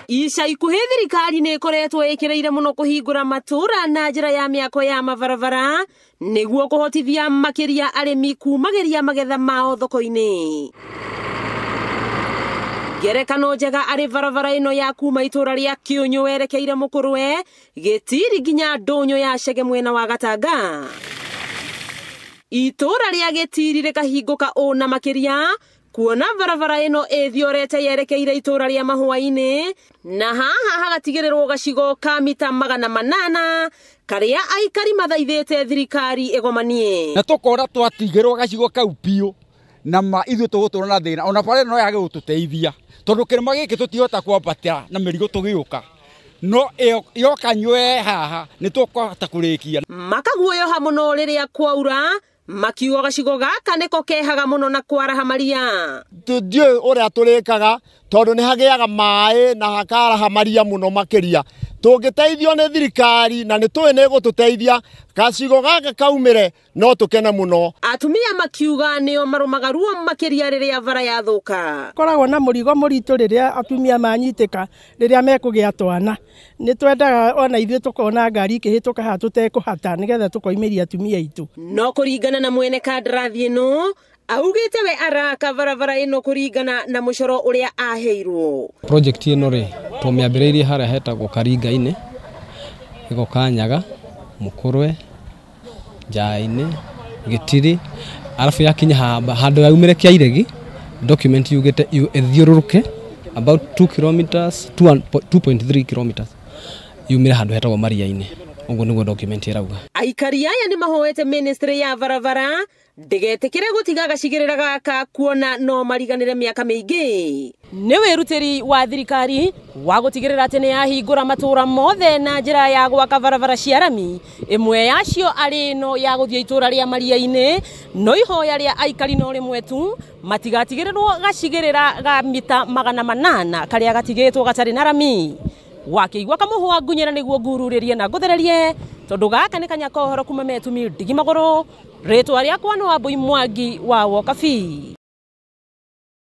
Ica ikuhĩ thirikari nĩ ĩkoretwo ĩkĩrĩire mũno kũhingũra matũra na njĩra ya mĩako ya mabarabara nĩguo kũhotithia makĩria arĩmi kumagĩria magetha mao thoko-inĩ. Ngerekano njega arĩ barabara ĩno ya kuma itũra rĩa Kĩũnyũ werekeire Mũkũrwe, Gĩtiri nginya Ndũnyũ ya Chege mwena wa Gatanga. Itũra rĩa Gĩtiri rĩkahingũka ũna makĩria kuona barabara ĩno ĩthiorete yerekeire itũra rĩa Mahũa-inĩ, na haha hagatigĩrĩrwo gacigo ka mita 800 karĩa aikari mathaithĩte thirikari ĩgomanie. Na tũkora twatigĩrwo gacigo kau piũ na ithuĩ tũgũtũra na thĩna ona bara no yage gũtũteithia tondũ kĩrĩma gĩkĩ tũtihota kwambatĩra na mĩrigo tũgĩũka. No yoka nywe haha nĩ tũkũhota kũrĩkia. Makaguoyoha mũno rĩrĩa kwaura, makiuga gacigo gaka nĩko kehaga mũno na kwaraha maria. Tũthiĩ ũrĩa tũrĩkaga tondũ nĩ hagĩaga maĩ na hakaraha maria mũno makĩria. Tũngĩteithio nĩ thirikari na nĩ tũĩ nĩ gũtũteithia gacigo gaka kaumĩre no tũkene mũno. Atumia makiuga nĩo marũmaga ruo makĩria rĩrĩa bara yathũka. Koragwo na mũrigo mũritũ rĩrĩa atumia manyitĩka rĩrĩa mekũgĩa twana. Nĩ twendaga ona ithuĩ tũkona ngari ikĩhĩtũka haha tũtekũhata nĩgetha tũkoimĩria atumia aitũ. No kũringana na mwene kandarathi ĩno, augĩte we araka barabara ĩno kũringana na mũcoro ũrĩa aheirwo. Project ĩno rĩ tũmĩambĩrĩirie harĩa hetagwo Karinga-inĩ, ĩgoka Nyaga, Mũkũrwe, Njaĩ-inĩ, Gĩtiri, arabu yakinya handũ yaumĩre Kĩairegi, document yugĩte ĩthiũrũrũke about 2 kilometers 2.3 kilometers yumĩre handũ hetagwo Maria-inĩ. Ũguo nĩguo document ĩrauga. Aikari aya nĩ mahoete ministry ya barabara ndĩgetĩkĩre gũtiga gacigĩrĩra gaka kuona no mariganĩre mĩaka mĩingĩ. Nĩ wĩrutĩri wa thirikari wa gũtigĩrĩra atĩ nĩ yahingũra matũra mothe na njĩra ya gwaka barabara cia rami, ĩmwe yacio arĩ ĩno ya gũthiĩ itũra rĩa Maria-inĩ, no ihoya rĩa aikari no rĩmwe tu matigatigĩrĩrwo gacigĩrĩra ga mita 800 karĩa gatigĩtwo gatarĩ na rami. Wakĩigua Kamũhũa Ngunyĩra nĩguo ngururĩrie na ngũthererie tondũ gaka nĩ Kanyako ũhoro kuma Metumi Ndigi Magũrũ, rĩtwa rĩakwa nĩ Wambui Mwangi wa Wokabi.